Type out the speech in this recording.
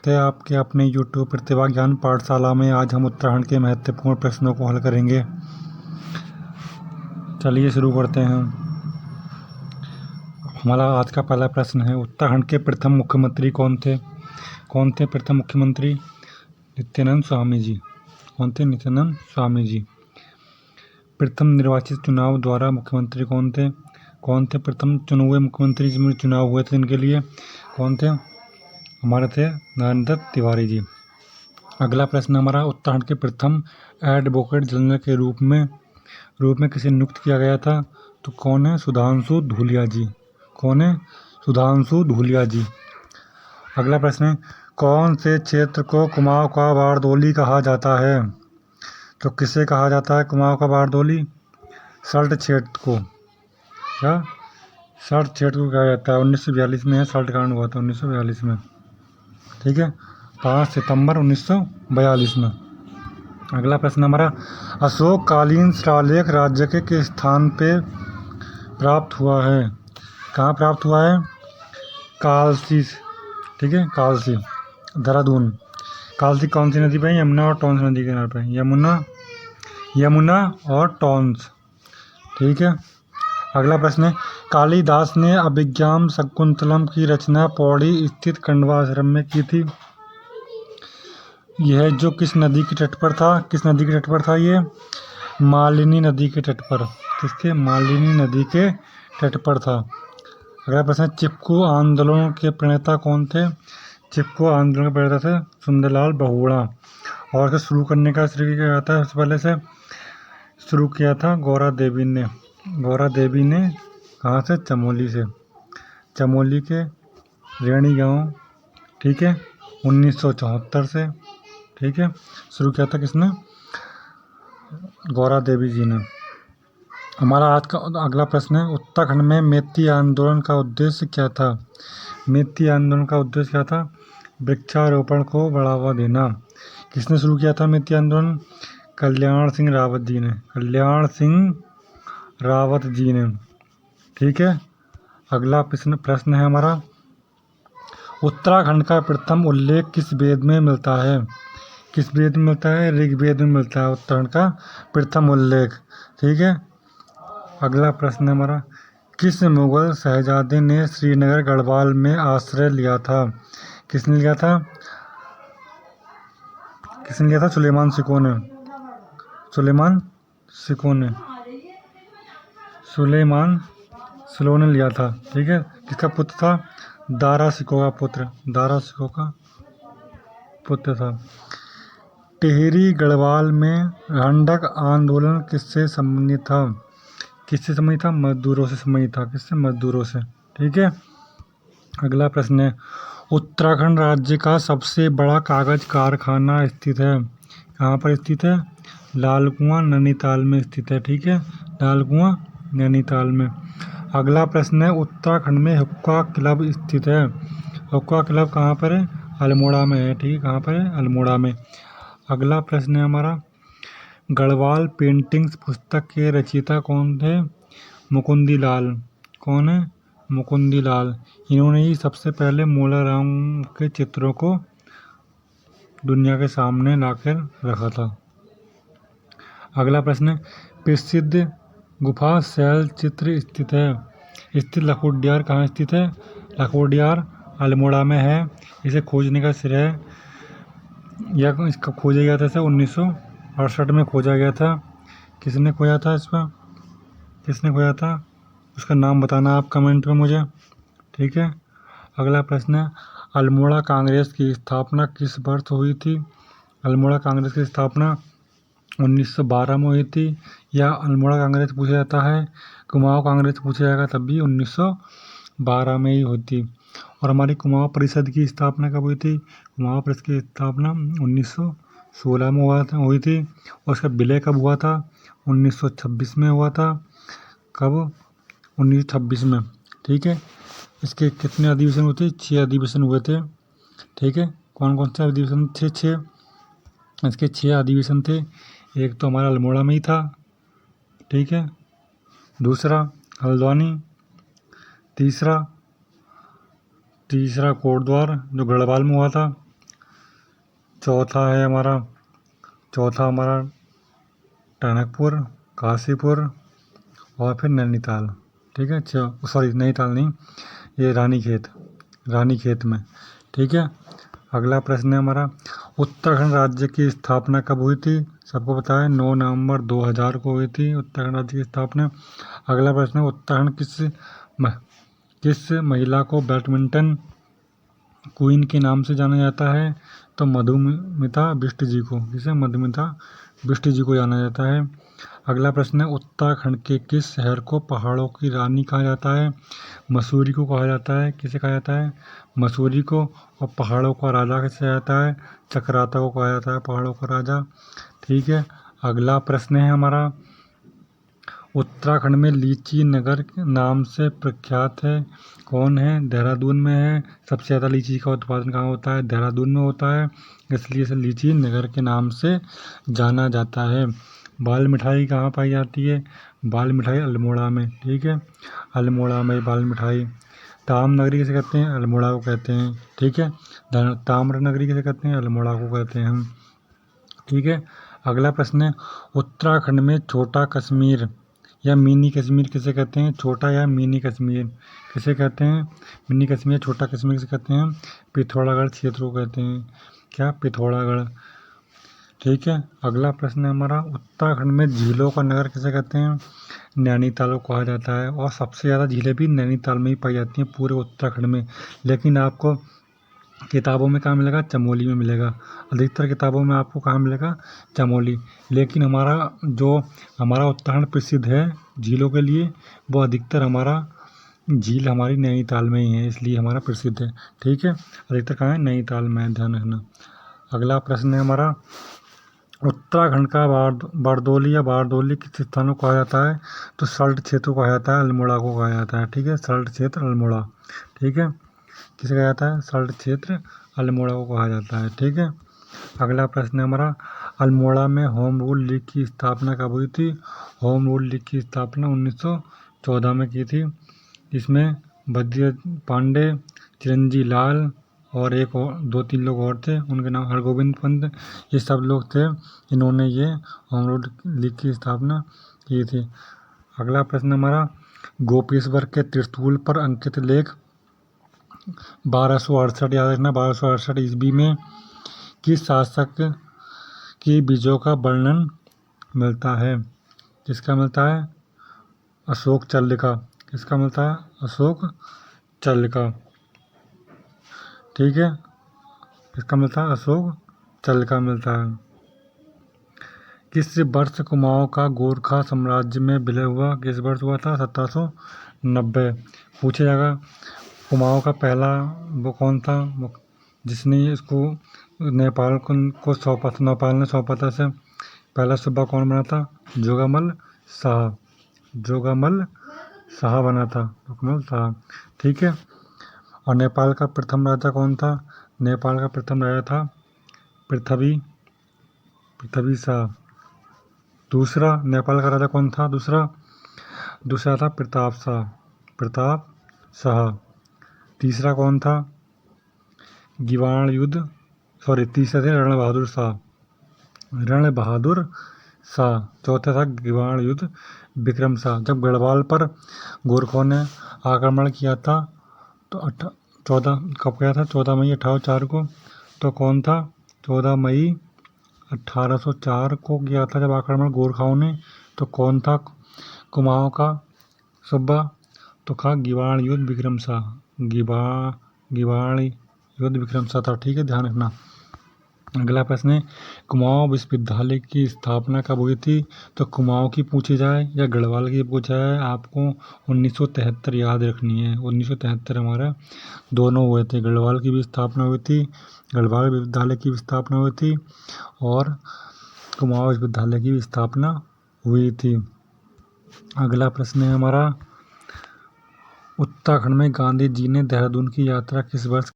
थे आपके अपने यूट्यूब प्रतिभा ज्ञान पाठशाला में। आज हम उत्तराखंड के महत्वपूर्ण प्रश्नों को हल करेंगे। चलिए शुरू करते हैं। हमारा आज का पहला प्रश्न है, उत्तराखंड के प्रथम मुख्यमंत्री कौन थे? कौन थे प्रथम मुख्यमंत्री? नित्यानंद स्वामी जी। कौन थे? नित्यानंद स्वामी जी। प्रथम निर्वाचित चुनाव द्वारा मुख्यमंत्री कौन थे? कौन थे प्रथम चुने हुए मुख्यमंत्री जिनमें चुनाव हुए थे इनके लिए? कौन थे? हमारे थे नरेंद्र दत्त तिवारी जी। अगला प्रश्न हमारा, उत्तराखंड के प्रथम एडवोकेट जनरल के रूप में किसे नियुक्त किया गया था? तो कौन है? सुधांशु धूलिया जी। कौन है? सुधांशु धूलिया जी। अगला प्रश्न है, कौन से क्षेत्र को कुमाऊं का बारदोली कहा जाता है? तो किसे कहा जाता है कुमाऊं का बारदोली? सल्ट क्षेत्र को। क्या? सल्ट क्षेत्र को कहा जाता है। 1942 में सल्ट कांड हुआ था, 1942 में। ठीक है, 5 सितंबर 1942 में। अगला प्रश्न हमारा, अशोककालीन शिलालेख राज्य के किस स्थान पे प्राप्त हुआ है? कहाँ प्राप्त हुआ है? कालसी। ठीक है, कालसी, देहरादून। कालसी कौन सी नदी पे? यमुना और टॉन्स नदी के किनारे पे। यमुना और टॉन्स। ठीक है। अगला प्रश्न है, कालिदास ने अभिज्ञान शकुंतलम की रचना पौड़ी स्थित खंडवा आश्रम में की थी। यह जो किस नदी के तट पर था? किस नदी के तट पर था ये? मालिनी नदी के तट पर। किसके? मालिनी नदी के तट पर था। अगला प्रश्न, चिपकू आंदोलन के प्रणेता कौन थे? चिपकू आंदोलन के प्रणेता थे सुंदरलाल बहुगुणा। और इसे शुरू करने का श्रेय किया जाता है, सबसे पहले से शुरू किया था गौरा देवी ने। गौरा देवी ने कहाँ से? चमोली से। चमोली के रेणी गांव। ठीक है, 1974 से। ठीक है, शुरू किया था किसने? गौरा देवी जी ने। हमारा आज का अगला प्रश्न है, उत्तराखंड में मेती आंदोलन का उद्देश्य क्या था? मेती आंदोलन का उद्देश्य क्या था? वृक्षारोपण को बढ़ावा देना। किसने शुरू किया था मेती आंदोलन? कल्याण सिंह रावत जी ने। कल्याण सिंह रावत जी ने। ठीक है। अगला प्रश्न है हमारा, उत्तराखंड का प्रथम उल्लेख किस वेद में मिलता है? किस वेद में मिलता है? ऋग्वेद में मिलता है उत्तराखंड का प्रथम उल्लेख। ठीक है। अगला प्रश्न है हमारा, किस मुगल शहजादे ने श्रीनगर गढ़वाल में आश्रय लिया था? किसने लिया था? किसने लिया था? सुलेमान सिको ने। सुलेमान सिको ने। सुलेमान सिलो ने लिया था। ठीक है, किसका पुत्र था? दारा सिको का पुत्र। दारा सिको का पुत्र था। टिहरी गढ़वाल में गंडक आंदोलन किससे संबंधित था? किससे संबंधित था? मजदूरों से संबंधित था। किससे? मजदूरों से। ठीक है। अगला प्रश्न है, उत्तराखंड राज्य का सबसे बड़ा कागज कारखाना स्थित है? कहाँ पर स्थित है? लालकुआं नैनीताल में स्थित है। ठीक है, लालकुआं नैनीताल में। अगला प्रश्न है, उत्तराखंड में हुक्का क्लब स्थित है। हुक्का क्लब कहाँ पर है? अल्मोड़ा में है। ठीक है, कहाँ पर है? अल्मोड़ा में। अगला प्रश्न है हमारा, गढ़वाल पेंटिंग्स पुस्तक के रचयिता कौन थे? मुकुंदी लाल। कौन है? मुकुंदी लाल। इन्होंने ही सबसे पहले मोलाराम के चित्रों को दुनिया के सामने लाकर रखा था। अगला प्रश्न है, प्रसिद्ध गुफा शैल चित्र स्थित है? स्थित लखोटियार कहाँ स्थित है? लखोटियार अल्मोड़ा में है। इसे खोजने का श्रेय या इसका खोजा गया था 1968 में खोजा गया था। किसने खोजा था इसका? किसने खोजा था? उसका नाम बताना आप कमेंट में मुझे। ठीक है। अगला प्रश्न है, अल्मोड़ा कांग्रेस की स्थापना किस वर्ष हुई थी? अल्मोड़ा कांग्रेस की स्थापना 1912 में हुई थी। या अल्मोड़ा कांग्रेस पूछा जाता है, कुमाऊं कांग्रेस पूछा जाएगा तब भी 1912 में ही होती। और हमारी कुमाऊं परिषद की स्थापना कब हुई थी? कुमाऊं परिषद की स्थापना 1916 में हुई थी। और उसका विलय कब हुआ था? 1926 में हुआ था। कब? 1926 में। ठीक है। इसके कितने अधिवेशन हुए थे? 6 अधिवेशन हुए थे। ठीक है, कौन कौन से अधिवेशन थे? 6। इसके 6 अधिवेशन थे। एक तो हमारा अल्मोड़ा में ही था। ठीक है, दूसरा हल्द्वानी, तीसरा कोटद्वार जो गढ़वाल में हुआ था, चौथा हमारा टनकपुर, काशीपुर और फिर नैनीताल। ठीक है, सॉरी नैनीताल नहीं, ये रानीखेत में। ठीक है, अगला प्रश्न है हमारा, उत्तराखंड राज्य की स्थापना कब हुई थी? सबको पता है 9 नवंबर 2000 को हुई थी उत्तराखंड राज्य की स्थापना। अगला प्रश्न है, उत्तराखंड किस महिला को बैडमिंटन क्वीन के नाम से जाना जाता है? तो मधुमिता बिष्ट जी को, जिसे मधुमिता बिष्ट जी को जाना जाता है। अगला प्रश्न है, उत्तराखंड के किस शहर को पहाड़ों की रानी कहा जाता है? मसूरी को कहा जाता है। किसे कहा जाता है? मसूरी को। और पहाड़ों का राजा किसे कहा जाता है? चक्राता को कहा जाता है पहाड़ों का राजा। ठीक है, अगला प्रश्न है हमारा, उत्तराखंड में लीची नगर के नाम से प्रख्यात है कौन है? देहरादून में है। सबसे ज़्यादा लीची का उत्पादन कहाँ होता है? देहरादून में होता है, इसलिए इसे लीची नगर के नाम से जाना जाता है। बाल मिठाई कहाँ पाई जाती है? बाल मिठाई अल्मोड़ा में। ठीक है, अल्मोड़ा में बाल मिठाई। ताम नगरी किसे कहते हैं? अल्मोड़ा को कहते हैं। ठीक है, ताम्र नगरी किसे कहते हैं? अल्मोड़ा को कहते हैं हम। ठीक है, अगला प्रश्न है, उत्तराखंड में छोटा कश्मीर या मिनी कश्मीर किसे कहते हैं? छोटा या मिनी कश्मीर किसे कहते हैं? मिनी कश्मीर, छोटा कश्मीर किसे कहते हैं? पिथौरागढ़ क्षेत्र को कहते हैं। क्या? पिथौरागढ़। ठीक है, अगला प्रश्न है हमारा, उत्तराखंड में झीलों का नगर किसे कहते हैं? नैनीताल को कहा जाता है, और सबसे ज़्यादा झीलें भी नैनीताल में ही पाई जाती हैं पूरे उत्तराखंड में। लेकिन आपको किताबों में कहाँ मिलेगा? चमोली में मिलेगा। अधिकतर किताबों में आपको कहाँ मिलेगा? चमोली। लेकिन हमारा उत्तराखंड प्रसिद्ध है झीलों के लिए, वो अधिकतर झील हमारी नैनीताल में ही है, इसलिए हमारा प्रसिद्ध है। ठीक है, अधिकतर कहाँ है? नैनीताल में, ध्यान रखना। अगला प्रश्न है हमारा, उत्तराखंड का बारदोली किस स्थानों को कहा जाता है? तो सल्ट क्षेत्र को कहा जाता है, अल्मोड़ा को कहा जाता है। ठीक है, सल्ट क्षेत्र अल्मोड़ा। ठीक है, किसे कहा जाता है? सल्ट क्षेत्र अल्मोड़ा को कहा जाता है। ठीक है, अगला प्रश्न है हमारा, अल्मोड़ा में होम रूल लीग की स्थापना कब हुई थी? होम रूल लीग की स्थापना 1914 में की थी। इसमें बद्री पांडे, चिरंजी लाल और 2-3 लोग और थे, उनके नाम हरगोविंद पंत, ये सब लोग थे, इन्होंने ये होम रूल लीग की स्थापना की थी। अगला प्रश्न हमारा, गोपेश्वर के त्रिशूल पर अंकित लेख 1268, याद रखना 1268 ईस्वी में किस शासक की विजयों का वर्णन मिलता है? किसका मिलता है? अशोक चल्ल का। किसका मिलता है? अशोक चल्ल का। ठीक है, किसका मिलता है? अशोक चल्ल का मिलता है। किस वर्ष कुमाऊं का गोरखा साम्राज्य में विलय हुआ? किस वर्ष हुआ था? 1790। पूछा जाएगा, कुमाऊं का पहला वो कौन था जिसने इसको नेपाल को सौंपा था? नेपाल ने सौंपा था इसे। पहला सूबा कौन बना था? जोगामल शाह बना था, जोगामल शाह। ठीक है, और नेपाल का प्रथम राजा कौन था? नेपाल का प्रथम राजा था पृथ्वी शाह। दूसरा नेपाल का राजा कौन था? दूसरा था प्रताप शाह। तीसरा कौन था? तीसरा थे रण बहादुर शाह। चौथा था गिवाण युद्ध विक्रम शाह। जब गढ़वाल पर गोरखों ने आक्रमण किया था तो 14 मई 1804 को, तो कौन था? 14 मई 1804 को किया था जब आक्रमण गोरखाओं ने, तो कौन था कुमाऊं का सूबा? तो था गिवाण युद्ध विक्रम शाह। गिवाण युद्ध विक्रम शाह था। ठीक है, ध्यान रखना। अगला प्रश्न है, कुमाऊं विश्वविद्यालय की स्थापना कब हुई थी? तो कुमाऊं की पूछी जाए या गढ़वाल की पूछा जाए, आपको 1973 याद रखनी है। 1973 हमारा दोनों हुए थे, गढ़वाल की भी स्थापना हुई थी, गढ़वाल विश्वविद्यालय की भी स्थापना हुई थी और कुमाऊं विश्वविद्यालय की भी स्थापना हुई थी। अगला प्रश्न है हमारा, उत्तराखंड में गांधी जी ने देहरादून की यात्रा किस वर्ष